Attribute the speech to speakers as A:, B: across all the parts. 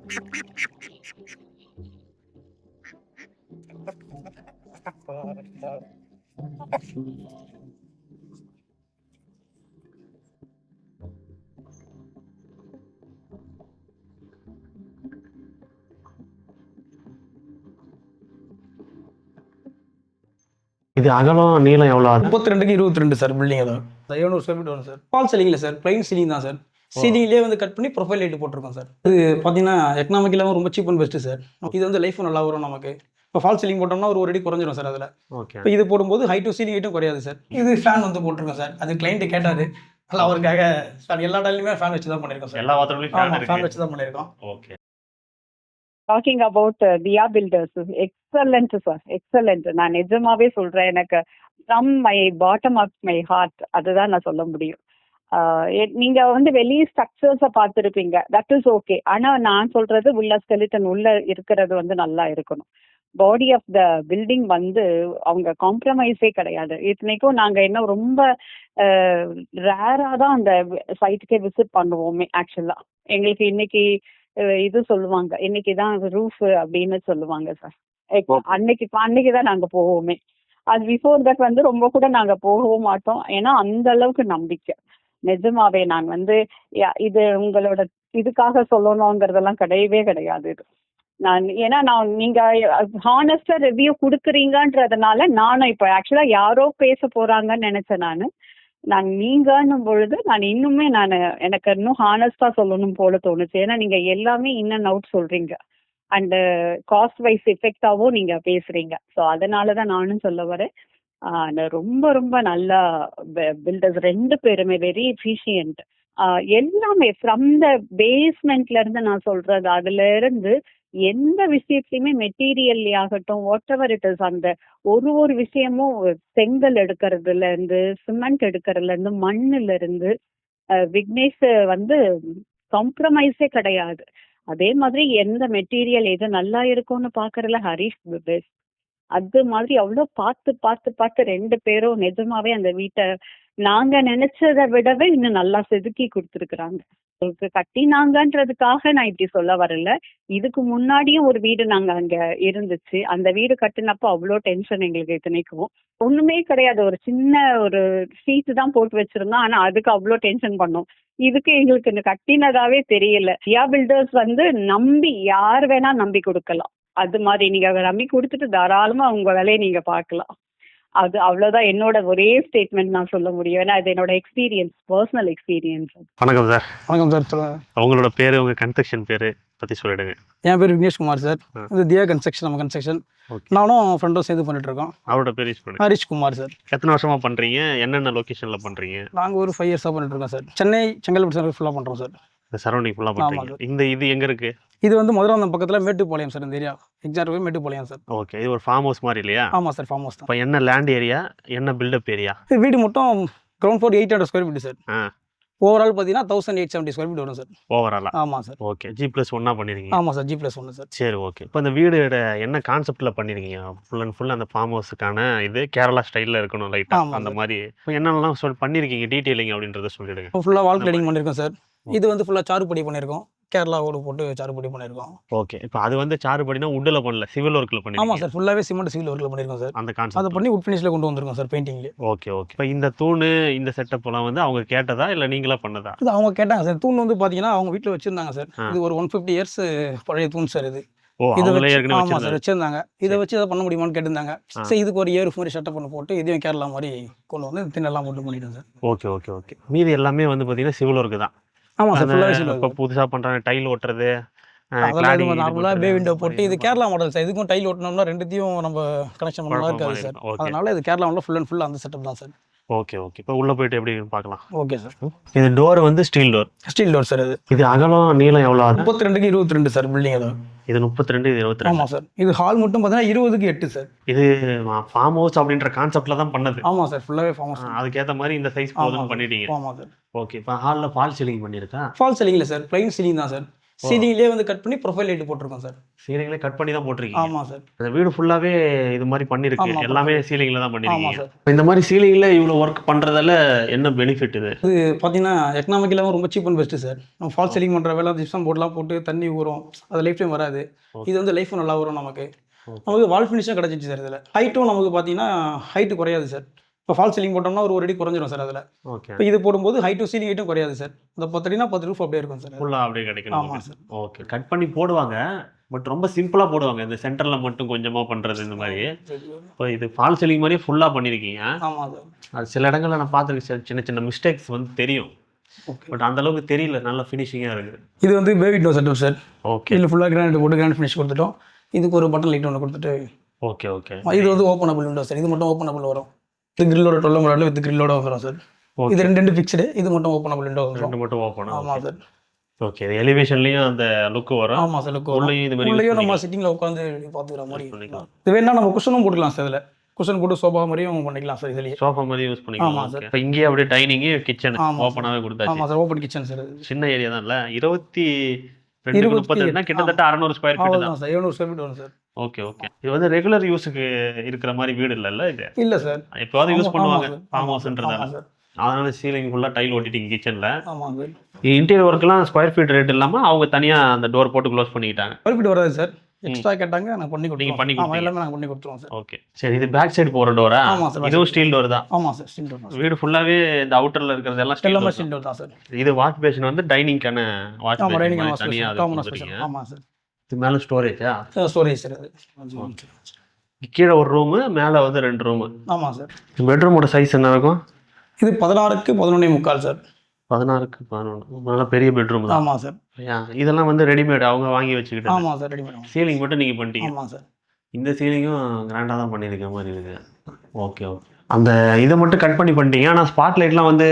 A: இது அகலம் நீளம் எவ்வளோ ஆகுது?
B: 32க்கு 22 சார் பில்டிங். அதான் 700 ஸ்கொயர் ஃபீட் வரும் சார். ஃபால் சீலிங்ல சார், பிளைன் சீலிங் தான் சார். சீலிங்லேயே வந்து கட் பண்ணி ப்ரொஃபைல் லைட் போட்டிருக்கோம் சார். இது பார்த்தீங்கன்னா எக்கனாமிக்கலாகவும் ரொம்ப சீப் அண்ட் பெஸ்ட்டு சார். இது வந்து லைஃபும் நல்லா வரும் நமக்கு. இப்போ ஃபால் சீலிங் போட்டோம்னா ஒரு அடி குறைஞ்சிடும் சார் அதில்.
A: ஓகே.
B: இப்போ இது போடும்போது ஹைட்டும் சீலிங் ஹைட்டும் குறையாது சார். இது ஃபேன் வந்து போட்டிருக்கோம் சார். அது கிளைண்ட் கேட்டாரு, அதில் அவருக்காக எல்லா டைம்லையுமே ஃபேன் வச்சு தான் பண்ணியிருக்கோம் சார்.
A: எல்லா வாட்டர்லையும்
B: ஃபேன் வச்சு தான் பண்ணியிருக்கோம்.
A: Okay.
C: Talking about Thiya builders, excellent sir, excellent. நான் நிஜமாவே சொல்றேன், எனக்கு from my bottom of my heart அதுதான் நான் சொல்ல முடியும். நீங்க வந்து வெளியே ஸ்ட்ரக்சர்ஸை பார்த்துருப்பீங்க, தட் இஸ் ஓகே. ஆனா நான் சொல்றது உள்ள ஸ்கெலிட்டன் உள்ள இருக்கிறது வந்து நல்லா இருக்கணும். பாடி ஆஃப் த பில்டிங் வந்து அவங்க காம்ப்ரமைஸே கிடையாது. இத்தனைக்கும் நாங்க என்ன ரொம்ப ரேரா தான் அந்த சைட்டுக்கே விசிட் பண்ணுவோமே. ஆக்சுவலா எங்களுக்கு இன்னைக்கு இது சொல்லுவாங்க, இன்னைக்குதான் ரூஃப் அப்படின்னு சொல்லுவாங்க சார். அன்னைக்குதான் நாங்க போவோமே. அது பிஃபோர் தட் வந்து ரொம்ப கூட நாங்க போகவும் மாட்டோம். ஏன்னா அந்த அளவுக்கு நம்பிக்கை. நிஜமாவே நான் வந்து இது உங்களோட இதுக்காக சொல்லணுங்கிறதெல்லாம் கிடையவே கிடையாது. இது ஏன்னா நீங்க ஹானஸ்டா ரிவ்யூ கொடுக்குறீங்கன்றதுனால நானும் இப்போ ஆக்சுவலா யாரோ பேச போறாங்கன்னு நினைச்சேன். நான் நீங்கன்னும் பொழுது நான் இன்னுமே எனக்கு இன்னும் ஹானஸ்டா சொல்லணும் போல தோணுச்சு. ஏன்னா நீங்க எல்லாமே இன் அண்ட் அவுட் சொல்றீங்க அண்ட் காஸ்ட் வைஸ் எஃபெக்டாவும் நீங்க பேசுறீங்க. ஸோ அதனாலதான் நானும் சொல்ல வரேன். ரொம்ப ரொம்ப நல்ல பில்டர்ஸ் 2 பேருமே, வெரி எஃபிஷியன்ட். எல்லாமே ஃப்ரம் த பேஸ்மெண்ட்ல இருந்து நான் சொல்றது, அதுல இருந்து எந்த விஷயத்தையுமே மெட்டீரியல் ஆகட்டும், வாட் எவர் இட் இஸ், அந்த ஒரு விஷயமும் செங்கல் எடுக்கிறதுல இருந்து, சிமெண்ட் எடுக்கிறதுல இருந்து, மண்ணுல இருந்து விக்னேஷ் வந்து காம்ப்ரமைஸே கிடையாது. அதே மாதிரி எந்த மெட்டீரியல் எது நல்லா இருக்கும்னு பாக்குறதுல ஹரிஷ் பெஸ்ட். அது மாதிரி அவ்வளோ பார்த்து பார்த்து பார்த்து 2 பேரும் நிஜமாவே அந்த வீட்டை நாங்க நினைச்சதை விடவே இன்னும் நல்லா செதுக்கி கொடுத்துருக்குறாங்க. கட்டினாங்கன்றதுக்காக நான் இப்படி சொல்ல வரல. இதுக்கு முன்னாடியும் ஒரு வீடு நாங்க அங்க இருந்துச்சு. அந்த வீடு கட்டினப்போ அவ்வளோ டென்ஷன் எங்களுக்கு. இத்தனைக்கும் ஒண்ணுமே கிடையாது, ஒரு சின்ன ஒரு சீட்டு தான் போட்டு வச்சிருந்தோம். ஆனா அதுக்கு அவ்வளோ டென்ஷன் பண்ணோம். இதுக்கு எங்களுக்கு இந்த கட்டினதாவே தெரியல. தியா பில்டர்ஸ் வந்து நம்பி யார் வேணா நம்பி கொடுக்கலாம். அது மாதிரி நீங்க நம்பி கொடுத்துட்டு தாராளமா உங்க வேலையை நீங்க பார்க்கலாம். அது அவ்வளவுதான் என்னோட ஒரே ஸ்டேட்மெண்ட் நான் சொல்ல முடியும். ஏன்னா அது என்னோட எக்ஸ்பீரியன்ஸ், பர்சனல் எக்ஸ்பீரியன்ஸ்.
A: வணக்கம் சார்.
B: வணக்கம் சார், சொல்லுங்க.
A: உங்களோட பேரு, உங்க கன்ஸ்ட்ரக்ஷன் பேரு பத்தி சொல்லிடுங்க.
B: என் பேர் விக்னேஷ் குமார் சார். இது தியா கன்ஸ்ட்ரக்ஷன், நம்ம கன்ஸ்ட்ரக்ஷன். நானும் ஃப்ரெண்டும் சேர்ந்து பண்ணிட்டு இருக்கோம்.
A: அவரோட பேர்
B: ஹரிஷ் குமார் சார்.
A: எத்தனை வருஷமா பண்றீங்க? என்னென்ன லொகேஷன்ல பண்றீங்க?
B: நாங்க ஒரு 5 இயர்ஸா பண்ணிட்டு இருக்கோம் சார். சென்னை, செங்கல்பட்டு ஃபுல்லா பண்றோம் சார்.
A: இந்த சரௌண்டிங் ஃபுல்லா பண்றீங்க. இது எங்க இருக்கு? இது
B: வந்து மதுராந்தகம் பக்கத்துல மேட்டுப்பாளையம் சார். இந்த area exact Mettupalayam sir.
A: Okay. இது ஒரு ஃபார்ம் ஹவுஸ் மாதிரி இல்லையா?
B: ஆமா சார், ஃபார்ம் ஹவுஸ் தான்.
A: இப்போ என்ன லேண்ட் ஏரியா, என்ன பில்டப் ஏரியா?
B: வீடு மட்டும் ground floor 800 square feet sir. Overall பார்த்தீங்கன்னா 1870 ஸ்கொயர் ஃபீட் வரும் சார்.
A: ஓவராலா?
B: ஆமா சார்.
A: ஓகே. G+1 பண்ணிருக்கீங்க?
B: ஆமா சார், G+1 சார்.
A: சரி, ஓகே. இப்போ இந்த வீடோட என்ன கான்செப்ட்ல பண்ணிருக்கீங்க? ஃபுல் அண்ட் ஃபுல் அந்த ஃபார்ம் ஹவுஸுக்கான இது கேரளா ஸ்டைல்ல இருக்கணும் லைட்டா, அந்த மாதிரி. இப்போ என்னென்னலாம் பண்ணிருக்கீங்க டீடைலிங் அப்படின்றத சொல்லிடுங்க.
B: ஃபுல்லா வால் கிளேடிங் பண்ணிருக்கோம் சார். இது வந்து ஃபுல்லா சாறுபடி பண்ணிருக்கோம். கேரளா ஓடு போட்டு சாறுபடி பண்ணிருக்கோம்.
A: ஓகே. இப்போ அது வந்து சாறுபடினா வுட்ல பண்ணல, சிவில் ஒர்க்ல பண்ணிருக்கீங்க?
B: ஆமா சார், ஃபுல்லாவே சிமெண்ட் சிவில் ஒர்க்ல பண்ணிருக்கோம் சார்.
A: அந்த கான்செப்ட்
B: அத பண்ணி வுட் ஃபினிஷ்ல கொண்டு வந்திருக்கோம் சார், பெயிண்டிங்ல.
A: Okay, okay. இப்போ இந்த தூணு, இந்த செட்டப் எல்லாம் வந்து அவங்க கேட்டதா இல்ல நீங்களா பண்ணதா?
B: இது அவங்க கேட்டாங்க சார். தூண் வந்து பாத்தீங்கன்னா அவங்க வீட்ல வச்சிருந்தாங்க சார். இது ஒரு 150 இயர்ஸ் பழைய தூண் சார் இது. ஆமா சார், வச்சிருந்தாங்க. இதை வச்சு இதை பண்ண முடியுமான்னு கேட்டிருந்தாங்க. சரி, இதுக்கு ஒரு ஏர் மாதிரி செட்டப் பண்ணி போட்டு இதையும் கேரளா மாதிரி கொண்டு வந்து திண்ணெல்லாம் போட்டு பண்ணிட்டோம் சார்.
A: Okay, okay, okay. மீதி எல்லாமே வந்து பாத்தீங்கன்னா சிவில் ஒர்க் தான்.
B: ஆமா சார், ஃபுல்லாவே சிவில்.
A: இப்போ புதுசா பண்றாங்க டைல் ஓட்டுறது,
B: நார்மலா பே விண்டோ போட்டு. இது கேரளா மாடல் சார். இதுக்கும் டைல் ஓட்டணும்னா ரெண்டுத்தையும் நம்ம கனெக்ஷன் பண்ண மாதிரி இருக்காது சார். அதனால இது Kerala model full and full அந்த செட்டப் தான் சார்.
A: Okay, okay. இப்போ உள்ள போயிட்டு எப்படி பார்க்கலாம்.
B: Okay sir.
A: இது டோர் வந்து steel door.
B: Steel door sir. இது
A: அகலம் நீளம் எவ்வளவு ஆகுது?
B: 32க்கு 22 சார் பில்டிங். அது
A: இது 32, இது 22.
B: ஆமா சார். இது ஹால் மட்டும் பார்த்தீங்கன்னா 20க்கு 8 சார்.
A: இது ஃபார்ம் ஹவுஸ் அப்படின்ற கான்செப்ட்ல தான் பண்ணது.
B: ஆமா சார், ஃபுல்லாவே ஃபார்ம் ஹவுஸ்.
A: அதுக்கேற்ற மாதிரி இந்த சைஸ் போதும் பண்ணிட்டீங்க.
B: ஆமா சார்.
A: ஓகே. இப்போ ஹாலில் ஃபால் சீலிங் பண்ணியிருக்கா?
B: ஃபால் சீலிங்ல சார், பிளைன் சீலிங் தான் சார். சீலிங்லேயே வந்து கட் பண்ணி ப்ரொஃபைல் லைட் போட்டிருக்கோம் சார்.
A: சீலிங்ல கட் பண்ணி தான் போட்டிருக்கீங்க.
B: ஆமாம் சார்.
A: அந்த வீடு ஃபுல்லாவே இது மாதிரி பண்ணிருக்கு.
B: ஆமா,
A: எல்லாமே சீலிங்ல தான்
B: ஆமாம்
A: பண்ணிருக்கீங்க.
B: சார்.
A: இப்ப இந்த மாதிரி சீலிங்ல இவ்வளவு ஒர்க் பண்றதால என்ன பெனிஃபிட் இது?
B: இது பார்த்தீங்கன்னா எக்கனாமிக்கலாகவும் ரொம்ப சீப் அண்ட் பெஸ்ட்டு சார். நம்ம ஃபால் சீலிங் பண்ணுற வேலை ஜிப்சம் போர்ட்லாம் போட்டு தண்ணி ஊறும், அது லைஃப் டைம் வராது. இது வந்து லைஃபும் நல்லா வரும் நமக்கு. நமக்கு வால் ஃபினிஷும் கிடச்சிச்சு சார் இதில். ஹைட்டும் நமக்கு பார்த்தீங்கன்னா ஹைட்டு குறையாது சார். இப்போ ஃபால் சீலிங் போட்டோம்னா ஒரு அடி குறைஞ்சிரும் சார் அதில்.
A: ஓகே.
B: இப்போ இது போடும்போது ஹைட்டும் சீலிங் ஹைட்டும் குறையாது சார். அந்த 10 அடினா 10 ரூஃப் அப்படியே இருக்கும் சார்.
A: ஃபுல்லா அப்படியே கிடைக்கும்.
B: ஆமாம் சார்.
A: ஓகே. கட் பண்ணி போடுவாங்க. பட் ரொம்ப சிம்பிளா போடுவாங்க. இந்த சென்டர்ல மட்டும் கொஞ்சமா பண்றது இந்த மாதிரி. இப்போ இது ஃபால் சீலிங் மாதிரியே ஃபுல்லா பண்ணிருக்கீங்க.
B: ஆமாம் சார்.
A: அது சில இடங்கள்ல நான் பார்த்துருக்கேன் சார், சின்ன சின்ன மிஸ்டேக்ஸ் வந்து தெரியும்.
B: ஓகே.
A: பட் அந்த அளவுக்கு தெரியல, நல்ல ஃபினிஷிங்கா இருக்கு.
B: இது வந்து baby door setup sir.
A: Okay.
B: இதில் ஃபுல்லாக கிரானைட் போட்டு கிரானைட் ஃபினிஷ் கொடுத்துட்டோம். இதுக்கு ஒரு பட்டன் லைட் ஒன்று கொடுத்துட்டு
A: ஓகே ஓகே.
B: இது வந்து ஓப்பனபிள் விண்டோ சார். இது மட்டும் ஓப்பனபிள் வரும். இது கிரில்லோட 12 மாடல் வித் கிரில்லோட வந்துடும் சார்.
A: ஓகே.
B: இது ரெண்டு ஃபிக்ஸ்டு, இது மட்டும் ஓப்பனபிள் விண்டோ வந்துடும்.
A: ரெண்டு மட்டும் ஓப்பன்.
B: ஆமாம் சார்.
A: ஓகே. இது எலிவேஷன்லயும் அந்த லுக் வரும்.
B: ஆமாம் சார். லுக்
A: உள்ளேயும் இது மாதிரி
B: உள்ளேயும் நம்ம சிட்டிங்கில் உட்காந்து பார்த்துக்கிற மாதிரி
A: பண்ணிக்கலாம்.
B: இது வேணா நம்ம குஷனும் போட்டுக்கலாம் சார். இதில் குஷன் போட்டு சோஃபா மாதிரியும் பண்ணிக்கலாம் சார் இதுலேயே.
A: சோஃபா மாதிரி யூஸ் பண்ணிக்கலாம்.
B: ஆமாம் சார்.
A: இப்போ இங்கேயே அப்படியே டைனிங் கிச்சன்
B: ஆமாம்
A: ஓப்பனாவே கொடுத்தாச்சு.
B: ஆமாம் சார். Open kitchen sir.
A: சின்ன ஏரியா தான் இல்ல, 22 கிட்டத்தட்ட 600 ஸ்கொயர் ஃபீட் தான்.
B: அவ்வளோதான் சார். 700 ஸ்கொயர் ஃபீட் வரும் சார்.
A: Okay okay. இது வந்து ரெகுலர் யூஸுக்கு இருக்கிற மாதிரி வீடு இல்லைல்ல இது?
B: இல்லை சார்.
A: எப்போவாவது யூஸ் பண்ணுவாங்க
B: ஆமாம் சார்.
A: ஃபார்ம் ஹவுஸ்ன்றதால.
B: ஆமாம் சார்.
A: அதனால சீலிங் ஃபுல்லா டைல் ஒட்டிட்டீங்க கிச்சன்ல.
B: ஆமாம் சார்.
A: இன்டீரியர் ஒர்க்லாம் ஸ்கொயர் ஃபீட் ரேட் இல்லாம அவங்க தனியா அந்த டோர் போட்டு க்ளோஸ் பண்ணிக்கிட்டாங்க.
B: ஸ்கொயர் ஃபீட் வராது சார். எக்ஸ்ட்ரா கேட்டாங்க நான் பண்ணி
A: நீங்க
B: கொடுத்துருவோம்.
A: பண்ணி
B: ஆமாம், எல்லாமே நாங்கள் பண்ணி கொடுத்துருவோம் சார்.
A: ஓகே. சரி, இது பேக் சைடு போற டோரா?
B: ஆமாம் சார்.
A: இதுவும் ஸ்டீல் டோர் தான்.
B: ஆமாம் சார். ஸ்டீல் டோர் தான்.
A: வீடு ஃபுல்லாவே இந்த அவுட்டர்ல இருக்கிறது எல்லாம் ஸ்டீல்
B: எல்லாமே
A: டோர்.
B: ஸ்டீல் டோர் தான் சார்.
A: இது வாஷ் பேஷன் வந்து டைனிங்கான வாஷ்
B: ஆமாம், ரைனிங்
A: பேஷன்
B: வாஷ்
A: தனியா
B: பேஷன்
A: அது
B: காமன் வாஷ்
A: கொடுத்துருக்கீங்க.
B: பேஷன். ஆமாம் சார்.
A: இது மேல ஸ்டோரேஜா?
B: ஸ்டோரேஜ் சார் அது.
A: கீழே ஒரு ரூமு, மேல வந்து 2 ரூமு.
B: ஆமாம் சார்.
A: பெட்ரூமோட சைஸ் என்ன இருக்கும்?
B: இது 16க்கு 11.75 சார்.
A: 16க்கு 11. நல்ல பெரிய பெட்ரூம் தான்.
B: ஆமாம் சார்.
A: இதெல்லாம் வந்து ரெடிமேட் அவங்க வாங்கி வச்சுக்கிட்டு.
B: ஆமாம் சார். ரெடிமேட்.
A: சீலிங் மட்டும் நீங்க பண்ணிட்டீங்க.
B: ஆமாம் சார்.
A: இந்த சீலிங்கும் கிராண்டா தான் பண்ணியிருக்க மாதிரி இருக்கு. Okay okay. அந்த இதை மட்டும் கட் பண்ணிட்டீங்க. ஆனால் ஸ்பாட் லைட்லாம் வந்து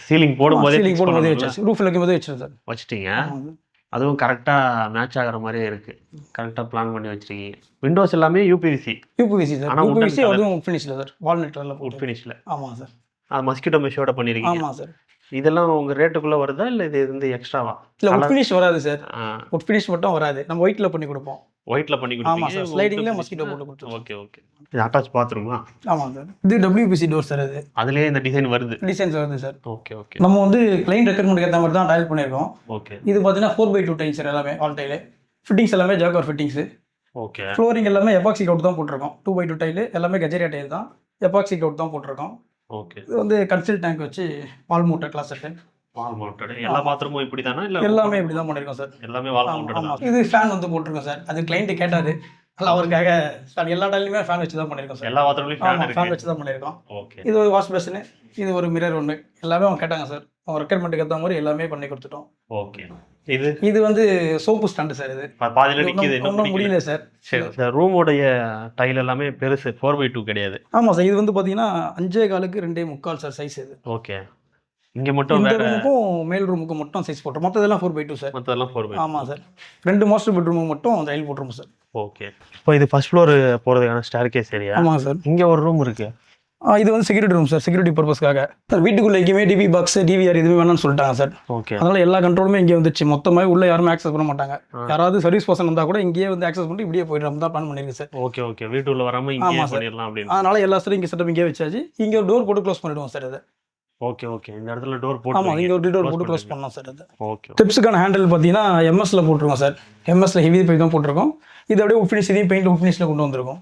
A: சீலிங் போடும்போதே
B: சீலிங் போடும்போதே வச்சு ரூஃபில் வைக்கும்போதே வச்சிருக்கேன் சார்.
A: வச்சுட்டீங்க.
B: ஆமாம் சார்.
A: அதுவும் கரெக்டாக மேட்ச் ஆகிற மாதிரியே இருக்கு. கரெக்டாக பிளான் பண்ணி வச்சிருக்கீங்க. விண்டோஸ் எல்லாமே யூபிவிசி.
B: UPVC sir.
A: ஆனா wooden
B: யூபிவிசி
A: colour.
B: அதுவும் ஃபினிஷ்ல சார். வால்நட் கலர்ல
A: வுட்
B: போட்டு.
A: ஃபினிஷில்.
B: ஆமாம் சார்.
A: அது மஸ்கிட்டோ மெஷோட பண்ணியிருக்கீங்க.
B: ஆமாம் சார்.
A: இதெல்லாம் உங்க ரேட்டுக்குள்ள வருதா இல்லை இது வந்து எக்ஸ்ட்ராவா?
B: இல்லை, உட் ஃபினிஷ் வராது சார். உட் ஃபினிஷ் மட்டும் வராது. நம்ம ஒயிட்ல பண்ணி கொடுப்போம்.
A: ஒயிட்ல பண்ணி
B: ஆமாம்
A: கொடுப்பீங்க.
B: சார். ஸ்லைடிங்ல மஸ்கிட்டோ போட்டு கொடுத்துருவோம்.
A: Okay okay. இது அட்டாச் பாத்ரூமா?
B: ஆமாம் சார். இது WPC டோர் சார். அது
A: அதுலயே இந்த டிசைன் வருது.
B: டிசைன்ஸ் வருது சார்.
A: Okay okay.
B: நம்ம வந்து கிளைண்ட் ரெக்யர்மெண்ட் ஏற்ற மாதிரி தான் டைல் பண்ணியிருக்கோம்.
A: ஓகே.
B: இது பார்த்தீங்கன்னா 4x2 டைல்ஸ் சார். எல்லாமே ஆல் டைலு. ஃபிட்டிங்ஸ் எல்லாமே ஜாக்வார் ஃபிட்டிங்ஸ்.
A: ஓகே.
B: ஃப்ளோரிங் எல்லாமே எபாக்சி கவுட் தான் போட்டிருக்கோம். 2x2 டைலு எல்லாமே கஜேரியா டைல் தான். எபாக்சி கவுட் தான் போட்டிருக்கோம்.
A: ஓகே.
B: இது வந்து கன்சில் டேங்க் வச்சு wall mounted closet.
A: Wall mounted. எல்லா பாத்ரூமும் இப்படி தானா இல்ல
B: எல்லாமே இப்படி தான் பண்ணியிருக்கோம் சார்.
A: எல்லாமே வால் மவுண்டட் தான்?
B: ஆமாம். இது ஃபேன் வந்து போட்டிருக்கோம் சார். அது கிளைண்ட் கேட்டாரு. அதில் அவருக்காக எல்லா டைலுமே ஃபேன் வச்சு தான் பண்ணியிருக்கோம் சார்.
A: எல்லா பாத்ரூம்லயும் ஃபேன்
B: ஆமாம், ஃபேன்
A: இருக்கு.
B: வச்சு தான் பண்ணியிருக்கோம்.
A: ஓகே.
B: இது ஒரு வாஷ் பேஷனு, இது ஒரு மிரர் ஒன்று, எல்லாமே அவங்க கேட்டாங்க சார். அவங்க ரெக்யர்மெண்ட்டுக்கு ஏற்ற மாதிரி எல்லாமே பண்ணி கொடுத்துட்டோம்.
A: ஓகே. இது
B: இது வந்து சோப்பு ஸ்டாண்டு சார். இது
A: பாதியில நிக்குது. இன்னும்
B: ஒன்றும் முடியல சார்.
A: சரி. இந்த ரூமோடைய டைல் எல்லாமே பெருசு, 4x2 கிடையாது.
B: ஆமாம் சார். இது வந்து பார்த்தீங்கன்னா 5.25க்கு 2.75 சார் சைஸ். இது
A: ஓகே. இங்க மட்டும்
B: இந்த
A: வேற
B: ரூமுக்கும் மேல் ரூமுக்கும் மட்டும் சைஸ் போட்டோம். மற்றதெல்லாம் 4x2 சார்.
A: மத்ததெல்லாம் 4x2.
B: ஆமாம் சார். 2 மாஸ்டர் பெட்ரூமுக்கு மட்டும் டைல் போட்டுருவோம் சார்.
A: ஓகே. இப்போ இது ஃபர்ஸ்ட் ஃப்ளோர் போறதுக்கான ஸ்டேர்கேஸ் ஏரியா.
B: ஆமாம் சார்.
A: இங்க ஒரு ரூம் இருக்கு.
B: இது வந்து செக்யூரிட்டி ரூம் சார். செக்யூரிட்டி பர்பஸ்க்காக சார். வீட்டுக்குள்ளே எங்கேயுமே டிவி பாக்ஸ் டிவிஆர் எதுவுமே வேணாம்னு சொல்லிட்டாங்க சார்.
A: ஓகே.
B: அதனால எல்லா கண்ட்ரோலுமே இங்கே வந்துச்சு. மொத்தமாக உள்ள யாருமே ஆக்சஸ் பண்ண மாட்டாங்க. யாராவது சர்வீஸ் பர்சன் வந்தால் கூட இங்கேயே வந்து ஆக்சஸ் பண்ணிட்டு இப்படியே போயிட்டு தான் பிளான் பண்ணிருக்கு சார்.
A: Okay okay. வீட்டுக்குள்ள வராம இங்கே
B: ஆமா சார்.
A: பண்ணிடலாம் அப்படின்னு.
B: அதனால எல்லா சார் இங்கே செட்டப் இங்கே வச்சாச்சு. இங்கே ஒரு டோர் போட்டு க்ளோஸ் பண்ணிடுவோம் சார். இது
A: ஓகே ஓகே. இந்த இடத்துல டோர்
B: ஆமாம்,
A: போட்டு
B: இங்கே ஒரு டோர் போட்டு க்ளோஸ் பண்ணலாம் சார். அது
A: ஓகே.
B: ஸ்டெப்ஸுக்கான ஹேண்டில் பார்த்தீங்கன்னா எம்எஸ்ல போட்டிருக்கோம் சார். எம்எஸ்ல ஹெவி பைப் தான் போட்டிருக்கோம். இது அப்படியே உட் ஃபினிஷ், இதையும் பெயிண்ட் உட் ஃபினிஷில் கொண்டு வந்திருக்கோம்.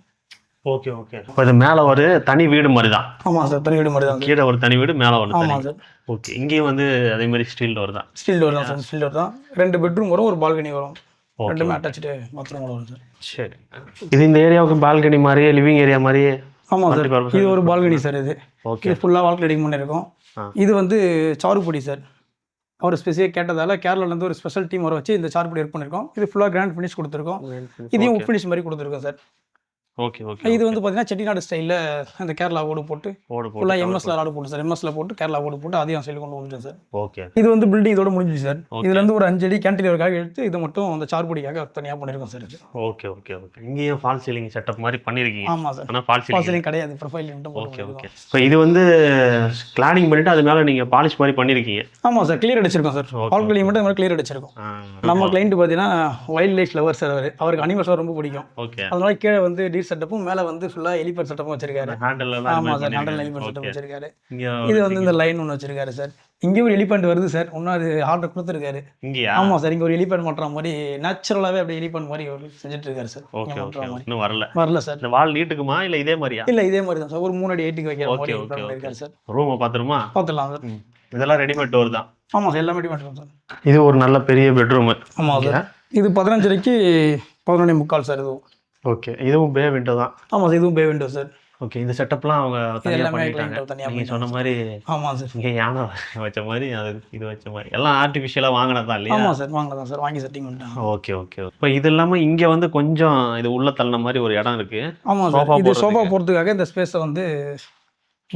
A: Okay okay. இப்போ இது மேலே ஒரு தனி வீடு மாதிரி தான்.
B: ஆமாம் சார். தனி வீடு மாதிரி தான்.
A: கீழே ஒரு தனி வீடு, மேலே ஒரு தனி.
B: ஆமாம் சார்.
A: ஓகே. இங்கேயும் வந்து அதே மாதிரி ஸ்டீல் டோர் தான்.
B: ஸ்டீல் டோர் தான் சார். ஸ்டீல் டோர் தான். 2 பெட்ரூம் வரும், ஒரு பால்கனி வரும்.
A: ஓகே.
B: ரெண்டுமே அட்டாச்சு பாத்ரூம் வரும் சார்.
A: சரி. இது இந்த ஏரியாவுக்கு பால்கனி மாதிரி, லிவிங் ஏரியா மாதிரி.
B: ஆமாம் சார். இது ஒரு பால்கனி சார். இது
A: ஓகே.
B: இது ஃபுல்லாக வால் கிளடிங் பண்ணியிருக்கோம். இது வந்து சாருப்பொடி சார். அவர் ஸ்பெசிஃபிக்காக கேட்டதால கேரளாலேருந்து ஒரு ஸ்பெஷல் டீம் வர வச்சு இந்த சாருப்பொடி ஒர்க் பண்ணியிருக்கோம். இது ஃபுல்லாக கிராண்ட் ஃபினிஷ் கொடுத்துருக்கோம். இதையும் உட் ஃபினிஷ் மாதிரி கொடுத்துருக்கோம் சார்.
A: Okay okay.
B: இது வந்து பார்த்தீங்கன்னா செட்டிநாடு ஸ்டைலில் அந்த கேரளா ஓடு போட்டு
A: ஓடு
B: ஃபுல்லாக
A: போட்டு
B: எம்எஸ்ல ஆடு போட்டு சார். எம்எஸ்ல போட்டு கேரளா ஓடு போட்டு அதையும் சைடு கொண்டு வந்துட்டேன் சார்.
A: ஓகே
B: இது வந்து பில்டிங் இதோட முடிஞ்சிச்சு சார்.
A: Okay.
B: இதுல இருந்து ஒரு 5 அடி கேன்டிலருக்காக எடுத்து இது மட்டும் அந்த சார்படிக்காக தனியாக பண்ணியிருக்கோம் சார். இது
A: ஓகே ஓகே ஓகே. இங்கேயும் ஃபால் சீலிங் செட்டப் மாதிரி பண்ணியிருக்கீங்க.
B: ஆமாம் சார்.
A: ஆனால் ஃபால் சீலிங்
B: பாசிலிங் கிடையாது, ப்ரொஃபைல் மட்டும்
A: ஓகே
B: போட்டு.
A: ஓகே. இப்போ இது வந்து கிளாடிங் பண்ணிட்டு அது மேலே நீங்கள் பாலிஷ் மாதிரி பண்ணியிருக்கீங்க.
B: ஆமாம் சார், கிளியர் அடிச்சிருக்கோம் சார்.
A: Okay.
B: ஆல் கிளியர் மட்டும் இந்த மாதிரி கிளியர் அடிச்சிருக்கோம். நம்ம கிளைண்ட் பார்த்தீங்கன்னா வைல்ட் லைஃப் லவர் சார். அவருக்கு அனிமல்ஸ் ரொம்ப பிடிக்கும்.
A: ஓகே.
B: அதனால கீழே வந்து டீர் செட்டப்பும் மேலே வந்து ஃபுல்லாக எலிபென்ட் செட்டப்பும் வச்சிருக்காரு.
A: ஹேண்டில்
B: ஆமாம் சார், ஹேண்டில் எலிபென்ட் செட்டப் வச்சிருக்காரு.
A: இங்கே
B: இது வந்து இந்த லைன் ஒன்று வச்சிருக்காரு சார். இங்கேயும் ஒரு எலிபென்ட் வருது சார். இன்னும் அது ஆர்டர் கொடுத்துருக்காரு.
A: இங்கேயா?
B: ஆமாம் சார், இங்கே ஒரு எலிபென்ட் பண்ணுற மாதிரி நேச்சுரலாகவே அப்படியே எலிபென்ட் மாதிரி ஒரு செஞ்சுட்டு இருக்காரு சார்.
A: Okay okay. இன்னும் வரல.
B: வரல சார்.
A: இந்த வால் நீட்டுக்குமா இல்லை இதே மாதிரியா?
B: இல்லை இதே மாதிரி தான் சார். ஒரு 3 அடி 8க்கு வைக்கிற
A: ஓகே
B: மாதிரி
A: ஓகே
B: இருக்காரு சார்.
A: ரூமை பார்த்துருமா?
B: பார்த்துடலாம் சார்.
A: இதெல்லாம் ரெடிமேட் டோர் தான்.
B: ஆமாம் சார், எல்லாமே டிமாண்ட் சார்.
A: இது ஒரு நல்ல பெரிய பெட்ரூமு.
B: ஆமாம் சார். இது 15 அடிக்கு 11.75 சார். இதுவும்
A: ஓகே. இதுவும் பே விண்டோ தான்.
B: ஆமாம் சார், இதுவும் பே விண்டோ சார்.
A: ஓகே. இந்த செட்டப்லாம் அவங்க தனியாக
B: எல்லாமே
A: பண்ணிட்டாங்க.
B: client தனியா
A: நீங்கள் சொன்ன மாதிரி
B: ஆமாம் சார்.
A: இங்கே யானை வச்ச மாதிரி அது இது வச்ச மாதிரி எல்லாம் ஆர்டிஃபிஷியலாக வாங்கினது தான் இல்லையா?
B: ஆமாம் சார், வாங்கலாம் சார். வாங்கி செட்டிங் பண்ணிட்டாங்க.
A: Okay okay. இப்போ இது இல்லாமல் இங்கே வந்து கொஞ்சம் இது உள்ள தள்ளின மாதிரி ஒரு இடம் இருக்கு.
B: ஆமாம் சார், இது சோஃபா போகிறதுக்காக இந்த ஸ்பேஸை வந்து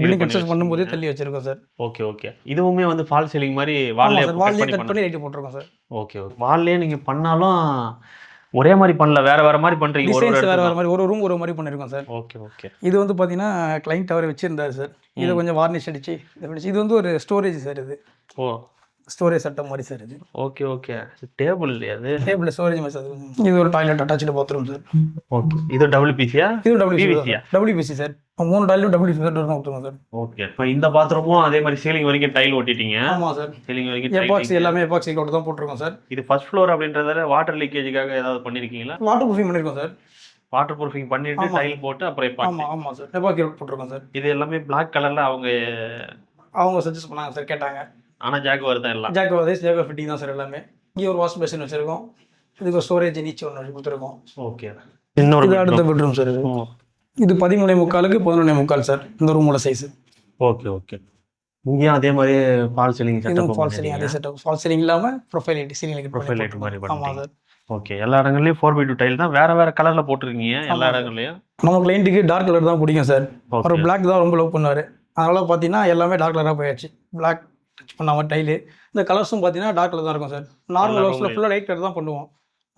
B: பில்டிங் கன்ஸ்ட்ரக்ட் பண்ணும்போதே தள்ளி வச்சிருக்கோம் சார்.
A: Okay okay. இதுவுமே வந்து ஃபால் சீலிங் மாதிரி
B: வால்லே
A: வால்லே
B: கட் பண்ணி லைட் போட்டிருக்கோம் சார்.
A: Okay okay. வால்லே நீங்கள் பண்ணாலும் ஒரே மாதிரி பண்ணல, வேற வேற மாதிரி பண்றீங்க. ஒரு
B: டிசைன்ஸ் வேற வேற மாதிரி, ஒரு ரூம் ஒரு மாதிரி பண்ணிருக்கோம் சார்.
A: Okay okay.
B: இது வந்து பார்த்தீங்கன்னா கிளைண்ட் அவரை வச்சிருந்தாரு சார். இதை கொஞ்சம் வார்னிஷ் அடிச்சு இது வந்து ஒரு ஸ்டோரேஜ் சார். இது
A: ஓ
B: ஸ்டோரேஜ் செட்டப் மாதிரி சார். இது
A: ஓகே ஓகே. டேபிள் இல்லையா? அது
B: டேபிள் ஸ்டோரேஜ் மாதிரி சார். இது ஒரு toilet attached bathroom sir.
A: Okay. இது டபிள்யூபிசியா?
B: இது WPC sir. 3 toilet WPC door தான் கொடுத்துருங்க சார்.
A: ஓகே. இப்போ இந்த பாத்ரூமும் அதே மாதிரி சீலிங் வரைக்கும் டைல் ஒட்டிட்டீங்க?
B: ஆமாம் சார்.
A: சீலிங் வரைக்கும்
B: எபாக்சி எல்லாமே எபாக்சி கோட் தான் போட்டிருக்கோம் சார்.
A: இது ஃபர்ஸ்ட் ஃப்ளோர் அப்படின்றதால வாட்டர் லீக்கேஜுக்காக ஏதாவது பண்ணிருக்கீங்களா?
B: வாட்டர் ப்ரூஃபிங் பண்ணிருக்கோம் சார்.
A: வாட்டர் ப்ரூஃபிங் பண்ணிட்டு டைல் போட்டு அப்புறம் எபாக்சி.
B: ஆமாம் சார், எபாக்சி கோட் போட்டிருக்கோம் சார்.
A: இது எல்லாமே பிளாக் கலர்ல அவங்க
B: சஜஸ்ட் பண்ணாங்க சார், கேட்டாங்க.
A: ஆனா ஜாகுவார் தான் எல்லாம்.
B: ஜாகுவார் ஃபிட்டிங் தான் சார் எல்லாமே. இங்கே ஒரு வாஷ் பேசின் வச்சிருக்கோம். இதுக்கு ஒரு ஸ்டோரேஜ் நீச்சு ஒன்று கொடுத்துருக்கோம்.
A: ஓகே. இன்னொரு
B: அடுத்த பெட்ரூம் சார். இது 13.75க்கு 11.75 சார். இந்த ரூமோட சைஸ்.
A: Okay okay. இங்கேயும் அதே மாதிரி fall ceiling setup.
B: Fall ceiling அதே செட்டப். ஃபால் சீலிங் இல்லாமல் profile light ceiling light
A: profile light மாதிரி
B: ஆமாம்
A: பண்ணுங்க.
B: சார்.
A: ஓகே. எல்லா இடங்கள்லயும் 4x2 டைல் தான், வேற வேற கலர்ல போட்டிருக்கீங்க எல்லா இடங்கள்லயும்.
B: நம்ம கிளைண்ட்டுக்கு டார்க் கலர் தான் பிடிக்கும் சார். ஒரு பிளாக் தான் ரொம்ப லவ் பண்ணுவார். அதனால பார்த்தீங்கன்னா எல்லாமே டார்க் கலராக போயாச்சு. பிளாக் டச் பண்ணாமல் டைலு. இந்த கலர்ஸும் பார்த்தீங்கன்னா டார்க் கலர் தான் இருக்கும் சார். நார்மல் ஹவுஸில் ஃபுல்லாக லைட் கலர் தான் பண்ணுவோம்.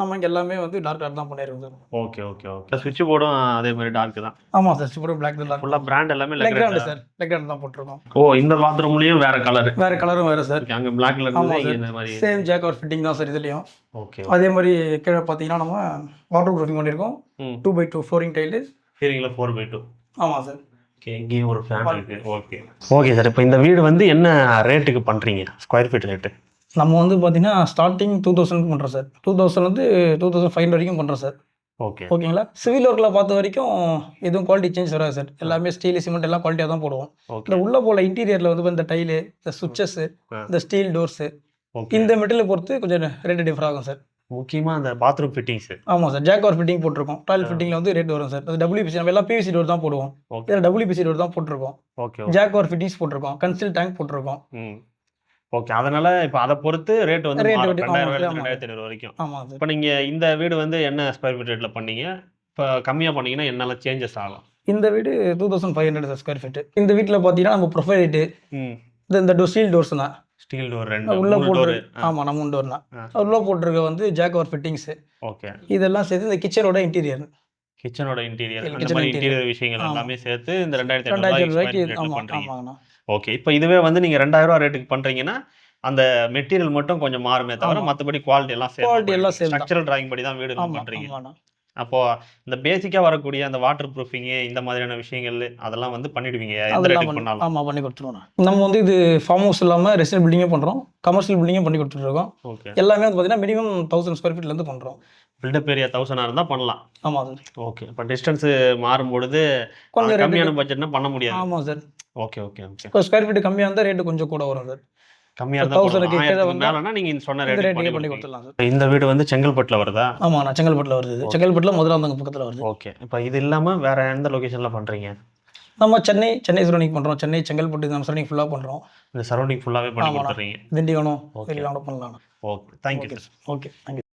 B: நம்ம இங்கே எல்லாமே வந்து டார்க் கலர் தான் பண்ணியிருக்கோம் சார்.
A: Okay okay okay. சுவிட்ச் போர்டும் அதே மாதிரி டார்க் தான்.
B: ஆமாம் சார், சுவிட்ச் போர்டு பிளாக் தான்.
A: ஃபுல்லா பிராண்ட் எல்லாமே
B: லெக்ராண்ட் சார். லெக்ராண்ட் தான் போட்டிருக்கோம்.
A: ஓ இந்த பாத்ரூம்லயும் வேற கலர்.
B: வேற கலரும் வேற சார்.
A: அங்க பிளாக் கலர் இருக்கு இந்த மாதிரி.
B: சேம் ஜாகுவார் ஃபிட்டிங் தான் சார் இதுலயும்.
A: ஓகே.
B: அதே மாதிரி கீழே பார்த்தீங்கன்னா நம்ம வாட்டர் ப்ரூஃபிங் பண்ணியிருக்கோம். 2x2 flooring tile.
A: சீலிங்ல 4x2.
B: ஆமாம் சார்.
A: ஓகே. இங்கேயும் ஒரு ஃபேன் இருக்கு. Okay okay sir. இப்போ இந்த வீடு வந்து என்ன ரேட்டுக்கு பண்றீங்க? ஸ்கொயர் ஃபீட் ரேட்டு
B: நம்ம வந்து பார்த்தீங்கன்னா ஸ்டார்டிங் 2000 பண்ணுறோம் சார். 2000 வந்து 2500 வரைக்கும் பண்ணுறோம் சார்.
A: ஓகே
B: ஓகேங்களா. சிவில் ஒர்க்கில் பார்த்த வரைக்கும் எதுவும் குவாலிட்டி சேஞ்ச் வராது சார். எல்லாமே ஸ்டீல் சிமெண்ட் எல்லாம் குவாலிட்டியாக தான் போடுவோம். இந்த உள்ள போல இன்டீரியரில் வந்து இந்த டைலு, இந்த சுவிச்சஸ், இந்த ஸ்டீல் டோர்ஸு, இந்த மெட்டீரியல் பொறுத்து கொஞ்சம் ரேட்டு டிஃபர் ஆகும் சார்.
A: முக்கியமாக அந்த பாத்ரூம் ஃபிட்டிங்ஸ்.
B: ஆமாம் சார், ஜாகுவார் ஃபிட்டிங் போட்டிருக்கோம். டாய்லெட் ஃபிட்டிங்கில் வந்து ரேட் வரும் சார். அது WPC, நம்ம எல்லாம் PVC டோர் தான் போடுவோம். இதில் WPC டோர் தான் போட்டிருக்கோம்.
A: ஓகே.
B: ஜாகுவார் ஃபிட்டிங்ஸ் போட்டிருக்கோம். கன்சில் டேங்க் போட்டிருக்கோம்.
A: ஓகே. அதனால இப்போ அதை பொறுத்து ரேட் வந்து
B: ரேட்
A: 2000 2500 வரைக்கும்.
B: ஆமாம் சார்.
A: இப்போ நீங்கள் இந்த வீடு வந்து என்ன ஸ்கொயர் ஃபீட் ரேட்டில் பண்ணீங்க? இப்போ கம்மியாக பண்ணீங்கன்னா என்னெல்லாம் சேஞ்சஸ் ஆகும்?
B: இந்த வீடு 2500 ஸ்கொயர் ஃபீட். இந்த வீட்டில் பார்த்தீங்கன்னா நம்ம ப்ரொஃபைல் லைட்டு, இந்த ஸ்டீல் டோர்ஸ் தான்.
A: ஸ்டீல் டோர் 2
B: உள்ள
A: 3 டோர்.
B: ஆமாம், நம்ம 3 டோர் தான். உள்ள போட்டிருக்க வந்து ஜாகுவார் ஃபிட்டிங்ஸ்.
A: ஓகே.
B: இதெல்லாம் சேர்த்து இந்த கிச்சனோட இன்டீரியர்.
A: கிச்சனோட இன்டீரியர் அந்த மாதிரி இன்டீரியர் விஷயங்கள் எல்லாமே சேர்த்து இந்த 2500 ரூபாய்க்கு பண்றீங்க. ஓகே. இப்போ இதுவே வந்து நீங்க 2000 ரூபாய் ரேட்டுக்கு பண்றீங்கன்னா அந்த மெட்டீரியல் மட்டும் கொஞ்சம் மாறுமே தவிர மற்றபடி குவாலிட்டி எல்லாம் சேர்த்து ஸ்ட்ரக்சரல் டிராயிங் படி தான் வீடு பண்றீங்க. அப்போ இந்த பேசிக்கா வரக்கூடிய அந்த வாட்டர் ப்ரூஃபிங் இந்த மாதிரியான விஷயங்கள் அதெல்லாம் வந்து பண்ணிடுவீங்க?
B: ஆமாம், பண்ணி கொடுத்துருவோம். நம்ம வந்து இது ஃபார்ம் ஹவுஸ் இல்லாமல் ரெசிடென்ட் பில்டிங்கே பண்ணுறோம், கமர்ஷியல் பில்டிங்கே பண்ணி கொடுத்துருக்கோம்.
A: ஓகே.
B: எல்லாமே வந்து பார்த்தீங்கன்னா மினிமம் 1000 ஸ்கொயர் ஃபீட்லேருந்து பண்ணுறோம்.
A: பில்டப் ஏரியா 1000 இருந்தால் பண்ணலாம்.
B: ஆமாம் சார்.
A: ஓகே. இப்போ டிஸ்டன்ஸ் மாறும்பொழுது கொஞ்சம் கம்மியான பட்ஜெட்னா பண்ண முடியாது.
B: ஆமாம் சார்.
A: Okay okay okay.
B: இப்போ ஸ்கொயர் ஃபீட் கம்மியாக இருந்தால் ரேட்டு கொஞ்சம் கூட வரும் சார்.
A: கம்மியாக இருந்தால் நீங்க சொன்ன ரேட்டுக்கு பண்ணி கொடுத்துடலாம் சார். இந்த வீடு வந்து செங்கல்பட்டுல வருதா?
B: ஆமாம், நான் செங்கல்பட்டுல வருது. செங்கல்பட்டுல முதலாந்தங்க பக்கத்தில் வருது.
A: ஓகே. இப்போ இது இல்லாமல் வேற எந்த லொகேஷன்ல பண்றீங்க?
B: நம்ம சென்னை சரௌண்டிங் பண்ணுறோம். சென்னை செங்கல்பட்டு நம்ம சரௌண்டிங் ஃபுல்லாக பண்ணுறோம்.
A: இந்த சரௌண்டிங் ஃபுல்லாகவே பண்ணி கொடுத்துறீங்க?
B: திண்டிவனம் எல்லாம் பண்ணலாம்.
A: ஓகே. தேங்க்யூ.
B: Okay, thank you.